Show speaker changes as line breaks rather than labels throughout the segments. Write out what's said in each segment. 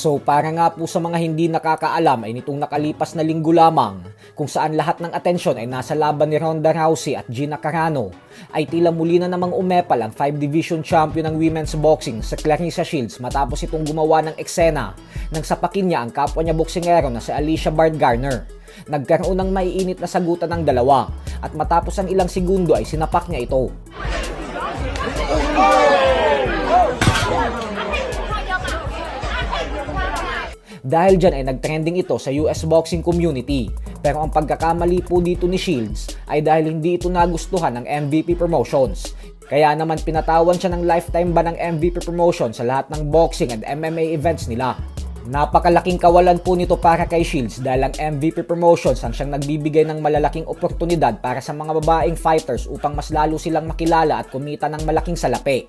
So para nga po sa mga hindi nakakaalam ay nitong nakalipas na linggo lamang kung saan lahat ng atensyon ay nasa laban ni Ronda Rousey at Gina Carano ay tila muli na namang umepal ang 5 division champion ng women's boxing sa Claressa Shields matapos itong gumawa ng eksena nang sapakin niya ang kapwa niya boksingero na si Alicia Bard Garner. Nagkaroon ng maiinit na sagutan ng dalawa at matapos ang ilang segundo ay sinapak niya ito. Dahil dyan ay nagtrending ito sa US boxing community. Pero ang pagkakamali po dito ni Shields ay dahil hindi ito nagustuhan ng MVP Promotions. Kaya naman pinatawan siya ng lifetime ban ng MVP Promotions sa lahat ng boxing and MMA events nila. Napakalaking kawalan po nito para kay Shields dahil ang MVP Promotions ang siyang nagbibigay ng malalaking oportunidad para sa mga babaeng fighters upang mas lalo silang makilala at kumita ng malaking salapi.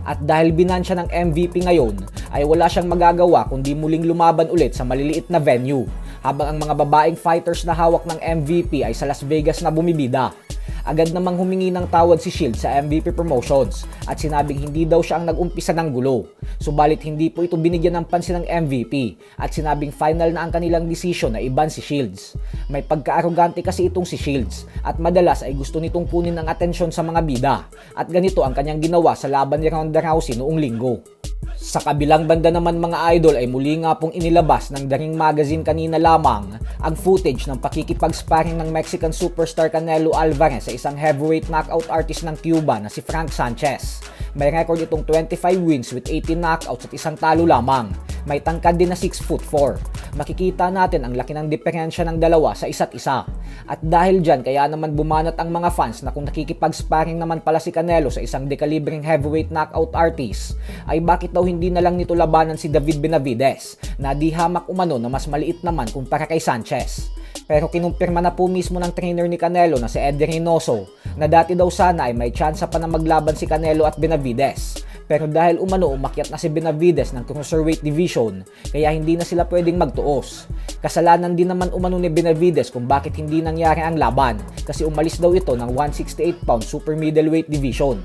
At dahil binan siya ng MVP ngayon, ay wala siyang magagawa kundi muling lumaban ulit sa maliliit na venue, habang ang mga babaeng fighters na hawak ng MVP ay sa Las Vegas na bumibida. Agad namang humingi ng tawad si Shields sa MVP Promotions at sinabing hindi daw siya ang nag-umpisa ng gulo. Subalit hindi po ito binigyan ng pansin ng MVP at sinabing final na ang kanilang desisyon na iban si Shields. May pagka-arogante kasi itong si Shields at madalas ay gusto nitong kunin ang atensyon sa mga bida at ganito ang kanyang ginawa sa laban ni Ronda Rousey noong linggo. Sa kabilang banda naman mga idol ay muli nga pong inilabas ng The Ring Magazine kanina lamang ang footage ng pakikipag-sparring ng Mexican superstar Canelo Alvarez sa isang heavyweight knockout artist ng Cuba na si Frank Sanchez. May record itong 25 wins with 18 knockouts at isang talo lamang. May tangkad din na 6'4". Makikita natin ang laki ng diferensya ng dalawa sa isa't isa. At dahil dyan kaya naman bumanat ang mga fans na kung nakikipag-sparring naman pala si Canelo sa isang dekalibreng heavyweight knockout artist, ay bakit daw hindi na lang nito labanan si David Benavidez na di hamak umano na mas maliit naman kumpara kay Sanchez. Pero kinumpirma na po mismo ng trainer ni Canelo na si Eddie Reynoso na dati daw sana ay may tsansa pa na maglaban si Canelo at Benavidez. Pero dahil umano umakyat na si Benavidez ng cruiserweight division, kaya hindi na sila pwedeng magtuos. Kasalanan din naman umano ni Benavidez kung bakit hindi nangyari ang laban kasi umalis daw ito ng 168-pound super middleweight division.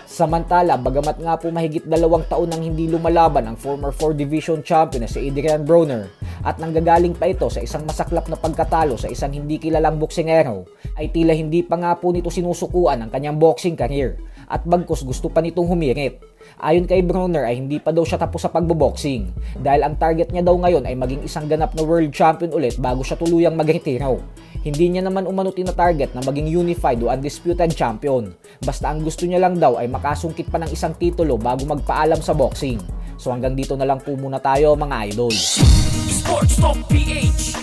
Samantala, bagamat nga po mahigit 2 taon nang hindi lumalaban ang former 4 division champion na si Adrian Broner at nanggagaling pa ito sa isang masaklap na pagkatalo sa isang hindi kilalang boksingero, ay tila hindi pa nga po nito sinusukuan ang kanyang boxing career at bagkus gusto pa nitong humirit. Ayon kay Broner ay hindi pa daw siya tapos sa pagboboxing dahil ang target niya daw ngayon ay maging isang ganap na world champion ulit bago siya tuluyang magretiro. Hindi niya naman umano tina-target na maging unified o undisputed champion. Basta ang gusto niya lang daw ay makasungkit pa ng isang titulo bago magpaalam sa boxing. So hanggang dito na lang po muna tayo mga idol.
Sports Talk PH